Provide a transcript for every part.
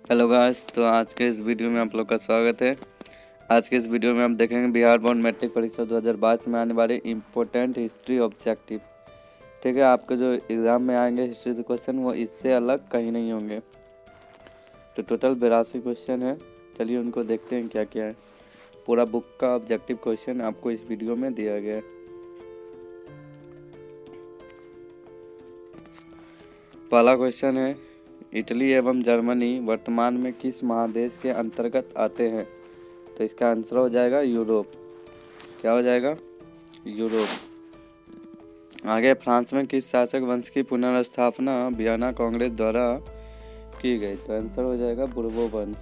Hello guys, तो आज के इस वीडियो में आप लोग का स्वागत है। आज के इस वीडियो में हम देखेंगे बिहार बोर्ड मैट्रिक परीक्षा 2022 में आने वाले इम्पोर्टेंट हिस्ट्री ऑब्जेक्टिव। ठीक है, आपके जो एग्ज़ाम में आएंगे हिस्ट्री के क्वेश्चन वो इससे अलग कहीं नहीं होंगे। तो टोटल 82 क्वेश्चन है। चलिए उनको देखते हैं क्या क्या है। पूरा बुक का ऑब्जेक्टिव क्वेश्चन आपको इस वीडियो में दिया गया है। पहला क्वेश्चन है, इटली एवं जर्मनी वर्तमान में किस महादेश के अंतर्गत आते हैं? तो इसका आंसर हो जाएगा यूरोप। क्या हो जाएगा? यूरोप। आगे, फ्रांस में किस शासक वंश की पुनर्स्थापना वियना कांग्रेस द्वारा की गई? तो आंसर हो जाएगा बुर्बो वंश।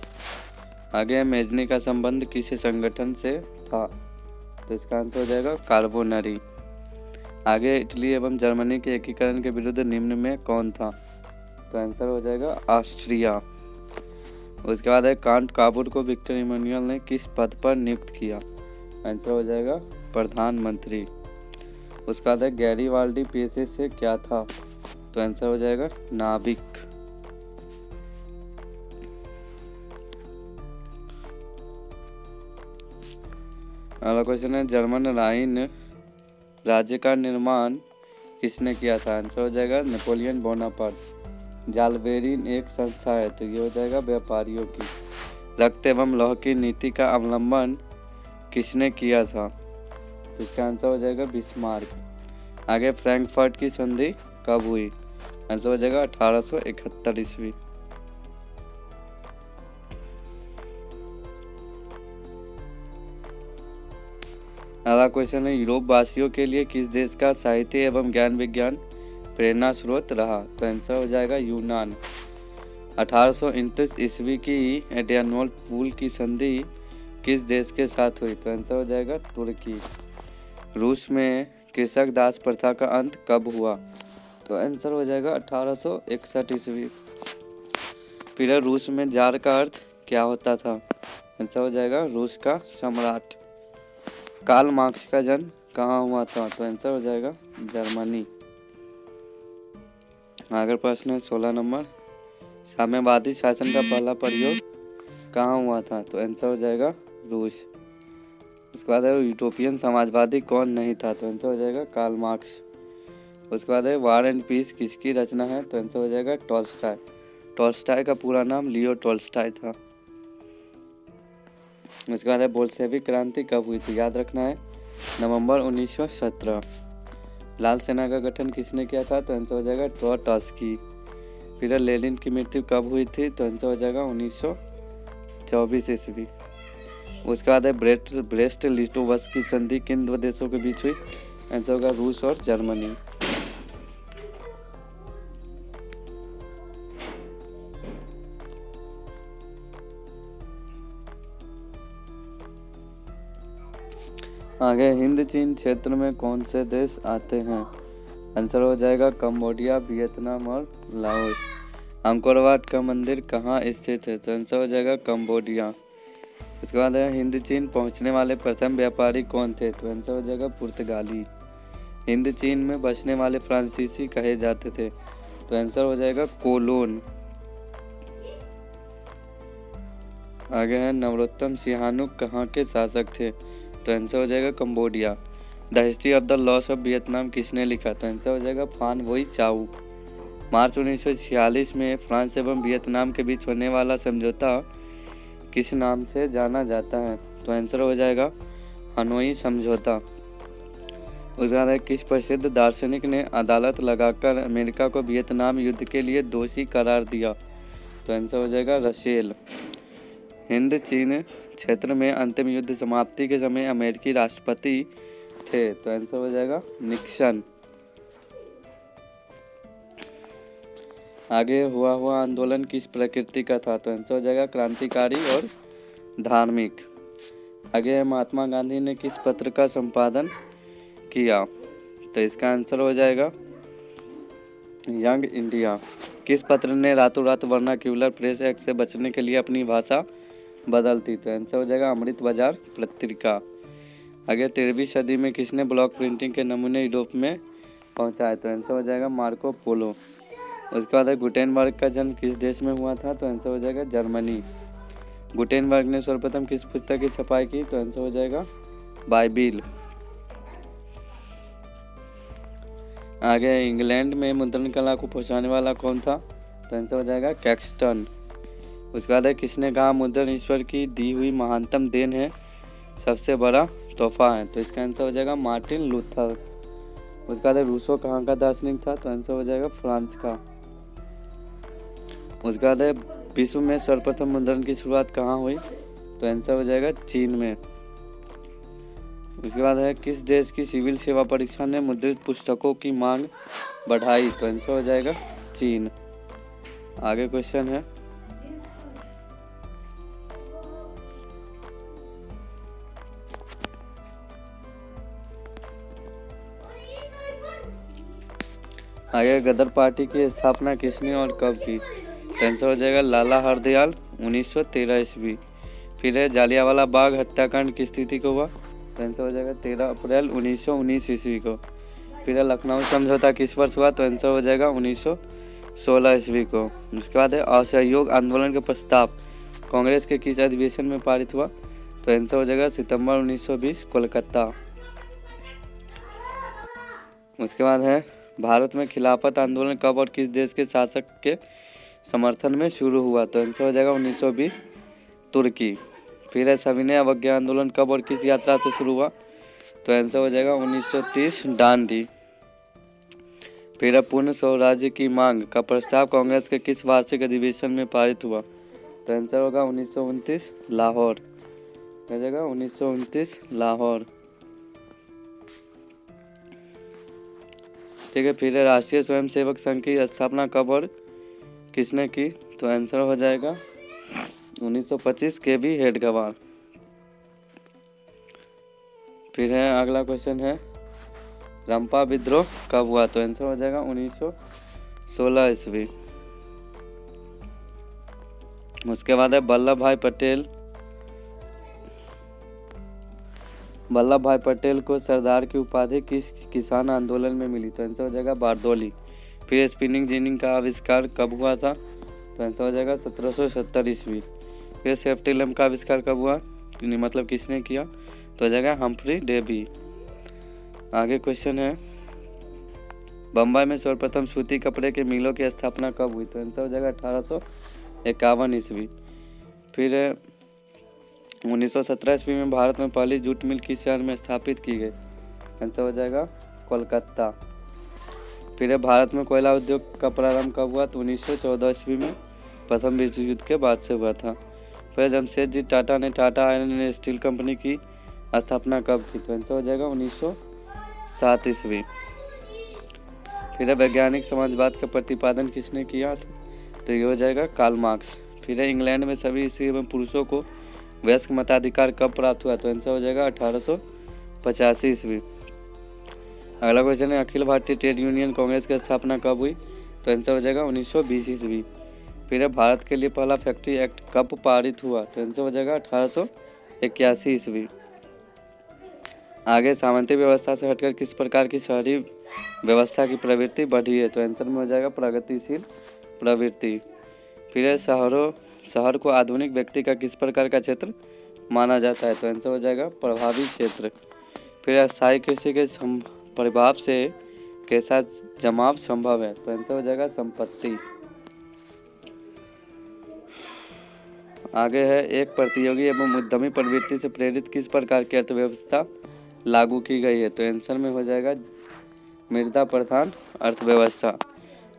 आगे, मेजनी का संबंध किस संगठन से था? तो इसका आंसर हो जाएगा कार्बोनरी। आगे, इटली एवं जर्मनी के एकीकरण के विरुद्ध निम्न में कौन था? तो आंसर हो जाएगा ऑस्ट्रिया। उसके बाद है, कांट काबुर को विक्टर इमानुएल ने किस पद पर नियुक्त किया? आंसर हो जाएगा प्रधानमंत्री। उसके बाद है, गैरीवाल्डी पेशे से क्या था? तो आंसर हो जाएगा नाविक। अगला क्वेश्चन है, जर्मन राइन राज्य का निर्माण किसने किया था? आंसर हो जाएगा नेपोलियन बोनापार्ट। जालबेरिन एक संस्था है, तो ये हो जाएगा व्यापारियों की। रक्त एवं लौह की नीति का अवलंबन किसने किया था? तो इसका आंसर हो जाएगा बिस्मार्क। आगे, फ्रैंकफर्ट की संधि कब हुई? आंसर हो जाएगा 1871 ईस्वी। अगला क्वेश्चन है, यूरोप वासियों के लिए किस देश का साहित्य एवं ज्ञान विज्ञान प्रेरणा स्रोत रहा? तो आंसर हो जाएगा यूनान। 1829 ईस्वी की एड्रियानोल पूल की संधि किस देश के साथ हुई? तो आंसर हो जाएगा तुर्की। रूस में कृषक दास प्रथा का अंत कब हुआ? तो आंसर हो जाएगा 1861 ईस्वी। फिर रूस में जार का अर्थ क्या होता था? आंसर हो जाएगा रूस का सम्राट। कार्ल मार्क्स का जन्म कहाँ हुआ था? तो आंसर हो जाएगा जर्मनी। अगर प्रश्न है 16 नंबर, साम्यवादी शासन का पहला प्रयोग कहाँ हुआ था? तो आंसर हो जाएगा रूस। उसके बाद है, यूटोपियन समाजवादी कौन नहीं था? तो आंसर हो जाएगा कार्ल मार्क्स। उसके बाद है, वार एंड पीस किसकी रचना है? तो आंसर हो जाएगा टॉल्स्टॉय। टॉल्स्टॉय का पूरा नाम लियो टॉल्स्टॉय था। उसके बाद है, बोल्शेविक क्रांति कब हुई? तो याद रखना है नवंबर 1917। लाल सेना का गठन किसने किया था? तो आंसर हो जाएगा ट्रोट्स्की। फिर लेनिन की मृत्यु कब हुई थी? तो आंसर हो जाएगा 1924 ईस्वी। उसके बाद है, ब्रेस्ट लिटोवस्क की संधि किन दो देशों के बीच हुई? आंसर होगा रूस और जर्मनी। आगे, हिंद चीन क्षेत्र में कौन से देश आते हैं? आंसर हो जाएगा कंबोडिया, वियतनाम और लाओस। अंकोर वाट का मंदिर कहाँ स्थित है? तो आंसर हो जाएगा कंबोडिया। उसके बाद है, हिंद चीन पहुँचने वाले प्रथम व्यापारी कौन थे? तो आंसर हो जाएगा पुर्तगाली। हिंद चीन में बसने वाले फ्रांसीसी कहे जाते थे? तो आंसर हो जाएगा कोलोन। आगे है, नवरोत्तम सिहानुक कहाँ के शासक थे? तो आंसर हो जाएगा Cambodia. The history of the loss of Vietnam किसने लिखा? तो आंसर हो जाएगा फान वोई चाउ। मार्च 1946 में फ्रांस एवं वियतनाम के बीच होने वाला समझौता किस नाम से जाना जाता है? तो आंसर हो जाएगा हनोई समझौता। उसके बाद, किस प्रसिद्ध दार्शनिक ने अदालत लगाकर अमेरिका को वियतनाम युद्ध के लिए दोषी करार दिया? तो आंसर हो जाएगा रसेल। हिंद चीन क्षेत्र में अंतिम युद्ध समाप्ति के समय अमेरिकी राष्ट्रपति थे? तो आंसर हो जाएगा निक्सन। आगे, हुआ आंदोलन किस प्रकृति का था? तो आंसर हो जाएगा क्रांतिकारी और धार्मिक। आगे, महात्मा गांधी ने किस पत्र का संपादन किया? तो इसका आंसर हो जाएगा यंग इंडिया। किस पत्र ने रातों रात वर्नाक्यूलर प्रेस एक्ट से बचने के लिए अपनी भाषा बदलती? तो आंसर हो जाएगा अमृत बाजार पत्रिका। आगे, 13वीं सदी में किसने ब्लॉक प्रिंटिंग के नमूने यूरोप में पहुंचाए? तो आंसर हो जाएगा मार्को पोलो। उसके बाद है गुटेनबर्ग का जन्म किस देश में हुआ था? तो आंसर हो जाएगा जर्मनी। गुटेनबर्ग ने सर्वप्रथम किस पुस्तक की छपाई की? तो आंसर हो जाएगा बाइबिल। आगे इंग्लैंड में मुद्रण कला को पहुंचाने वाला कौन था? तो आंसर हो जाएगा कैक्सटन। उसके बाद है किसने कहा मुद्रण ईश्वर की दी हुई महानतम देन है, सबसे बड़ा तोहफा है? तो इसका आंसर हो जाएगा मार्टिन लूथर। उसके बाद रूसो कहाँ का दार्शनिक था? तो आंसर हो जाएगा फ्रांस का। उसके बाद विश्व में सर्वप्रथम मुद्रण की शुरुआत कहाँ हुई? तो आंसर हो जाएगा चीन में। उसके बाद है किस देश की सिविल सेवा परीक्षा ने मुद्रित पुस्तकों की मांग बढ़ाई? तो आंसर हो जाएगा चीन। आगे क्वेश्चन है आगे गदर पार्टी की स्थापना किसने और कब की? तो आंसर हो जाएगा लाला हरदयाल 1913 ईस्वी। फिर है जालियांवाला बाग हत्याकांड किस तिथि को हुआ? तो आंसर हो जाएगा 13 अप्रैल 1919 ईस्वी को। फिर है लखनऊ समझौता किस वर्ष हुआ? तो आंसर हो जाएगा 1916 ईस्वी को। उसके बाद है असहयोग आंदोलन का प्रस्ताव कांग्रेस के किस अधिवेशन में पारित हुआ? तो आंसर हो जाएगा सितंबर 1920 कोलकाता। उसके बाद है भारत में खिलाफत आंदोलन कब और किस देश के शासक के समर्थन में शुरू हुआ? तो आंसर हो जाएगा 1920 तुर्की। फिर है सविनय अवज्ञा आंदोलन कब और किस यात्रा से शुरू हुआ? तो आंसर हो जाएगा 1930 दांडी। फिर है पूर्ण स्वराज्य की मांग का प्रस्ताव कांग्रेस के किस वार्षिक अधिवेशन में पारित हुआ? तो आंसर होगा 1929 लाहौर। क्या जगह 1929 लाहौर। ठीक है। फिर है राष्ट्रीय स्वयंसेवक संघ की स्थापना कब और किसने की? तो आंसर हो जाएगा 1925 के.वी. हेडगेवार। फिर है अगला क्वेश्चन है रंपा विद्रोह कब हुआ? तो आंसर हो जाएगा 1916 ईस्वी। उसके बाद है वल्लभ भाई पटेल को सरदार की उपाधि किस किसान आंदोलन में मिली? तो आंसर हो जाएगा बारदौली। फिर स्पिनिंग जेनी का आविष्कार कब हुआ था? तो आंसर हो जाएगा 1770 ईस्वी। फिर सेफ्टी लैम्प का आविष्कार कब हुआ? मतलब किसने किया? तो हो जाएगा हम्फ्री डेवी। आगे क्वेश्चन है बम्बई में सर्वप्रथम सूती कपड़े के मिलों की स्थापना कब हुई? तो आंसर हो जाएगा 1851 ईस्वी। फिर 1917 ईस्वी में भारत में पहली जूट मिल किस शहर में स्थापित की गई? आंसर हो जाएगा कोलकाता। फिर भारत में कोयला उद्योग का प्रारंभ कब हुआ? तो 1914 ईस्वी में प्रथम विश्व युद्ध के बाद से हुआ था। फिर जमशेदजी टाटा ने Tata iron and steel company की स्थापना कब की? तो आंसर हो जाएगा 1907 ईस्वी। फिर वैज्ञानिक समाजवाद का प्रतिपादन किसने किया? तो ये हो जाएगा कार्ल मार्क्स। फिर इंग्लैंड में सभी स्त्री एवं पुरुषों को वयस्क मताधिकार कब प्राप्त हुआ? तो आंसर हो जाएगा 1885 ईस्वी। अगला क्वेश्चन है अखिल भारतीय ट्रेड यूनियन कांग्रेस की स्थापना कब हुई? तो आंसर हो जाएगा 1920 ईस्वी। फिर भारत के लिए पहला फैक्ट्री एक्ट कब पारित हुआ? तो आंसर हो जाएगा 1881 ईस्वी। आगे सामंती व्यवस्था से हटकर किस प्रकार की शहरी व्यवस्था की प्रवृत्ति बढ़ी है? तो आंसर में हो जाएगा प्रगतिशील प्रवृत्ति। फिर शहर को आधुनिक व्यक्ति का किस प्रकार का क्षेत्र माना जाता है? तो आंसर हो जाएगा प्रभावी क्षेत्र। फिर स्थायी कृषि के प्रभाव से कैसा जमाव संभव है? तो आंसर हो जाएगा संपत्ति। आगे है एक प्रतियोगी एवं उद्यमी प्रवृत्ति से प्रेरित किस प्रकार की अर्थव्यवस्था लागू की गई है? तो आंसर में हो जाएगा मृदा प्रधान अर्थव्यवस्था।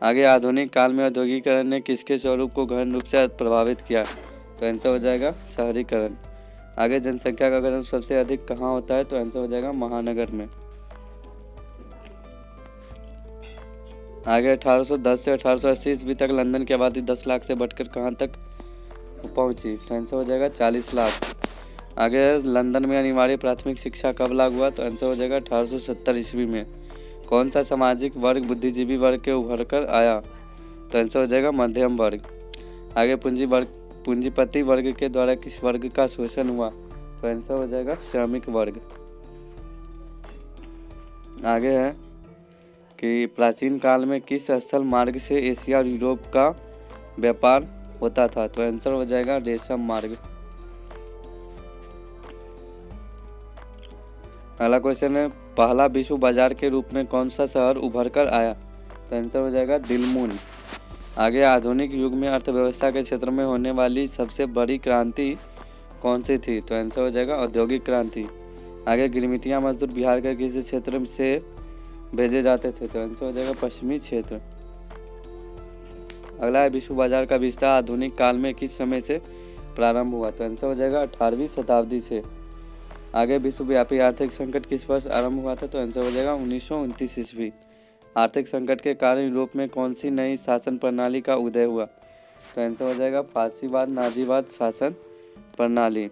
आगे आधुनिक काल में औद्योगिकरण ने किसके स्वरूप को गहन रूप से प्रभावित किया? तो आंसर हो जाएगा शहरीकरण। आगे जनसंख्या का घनत्व सबसे अधिक कहाँ होता है? तो आंसर हो जाएगा महानगर में। आगे 1810 से 1880 ईस्वी तक लंदन की आबादी 10 लाख से बढ़कर कहाँ तक पहुंची? तो आंसर हो जाएगा 40 लाख। आगे लंदन में अनिवार्य प्राथमिक शिक्षा कब लागू हुआ? तो आंसर हो जाएगा 1870 ईस्वी में। कौन सा सामाजिक वर्ग बुद्धिजीवी वर्ग के उभर कर आया? तो आंसर हो जाएगा मध्यम वर्ग। आगे पूंजीपति वर्ग के द्वारा किस वर्ग का शोषण हुआ? तो आंसर हो जाएगा श्रमिक वर्ग। आगे है कि प्राचीन काल में किस स्थल मार्ग से एशिया और यूरोप का व्यापार होता था? तो आंसर हो जाएगा रेशम मार्ग। अगला क्वेश्चन है, पहला विश्व बाजार के रूप में कौन सा शहर उभर कर आया? तो आंसर हो जाएगा दिलमुन। आगे, आधुनिक युग में अर्थव्यवस्था के क्षेत्र में होने वाली सबसे बड़ी क्रांति कौन सी थी? तो आंसर हो जाएगा औद्योगिक क्रांति। आगे, गिरमिटिया मजदूर बिहार के किस क्षेत्र से भेजे जाते थे? तो आंसर हो जाएगा पश्चिमी क्षेत्र। अगला है, विश्व बाजार का विस्तार आधुनिक काल में किस समय से प्रारंभ हुआ? तो आंसर हो जाएगा 18वीं शताब्दी से। आगे, विश्वव्यापी आर्थिक संकट किस वर्ष आरंभ हुआ था? तो आंसर हो जाएगा 1929 ईस्वी। आर्थिक संकट के कारण यूरोप में कौन सी नई शासन प्रणाली का उदय हुआ? तो आंसर हो जाएगा फासीवाद नाजीवाद शासन प्रणाली।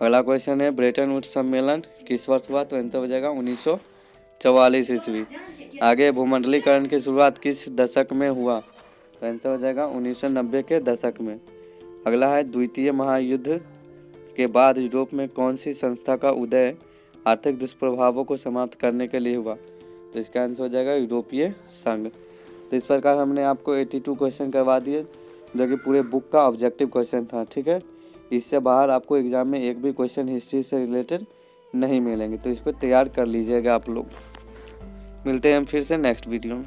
अगला क्वेश्चन है, ब्रेटन वुड्स सम्मेलन किस वर्ष हुआ? तो आंसर हो जाएगा 1944 ईस्वी। आगे, भूमंडलीकरण की शुरुआत किस दशक में हुआ? तो आंसर हो जाएगा 1990 के दशक में। अगला है, द्वितीय महायुद्ध के बाद यूरोप में कौन सी संस्था का उदय आर्थिक दुष्प्रभावों को समाप्त करने के लिए हुआ? तो इसका आंसर हो जाएगा यूरोपीय संघ। तो इस प्रकार हमने आपको 82 क्वेश्चन करवा दिए, जो कि पूरे बुक का ऑब्जेक्टिव क्वेश्चन था। ठीक है, इससे बाहर आपको एग्जाम में एक भी क्वेश्चन हिस्ट्री से रिलेटेड नहीं मिलेंगे, तो इसको तैयार कर लीजिएगा आप लोग। मिलते हैं हम फिर से नेक्स्ट वीडियो में।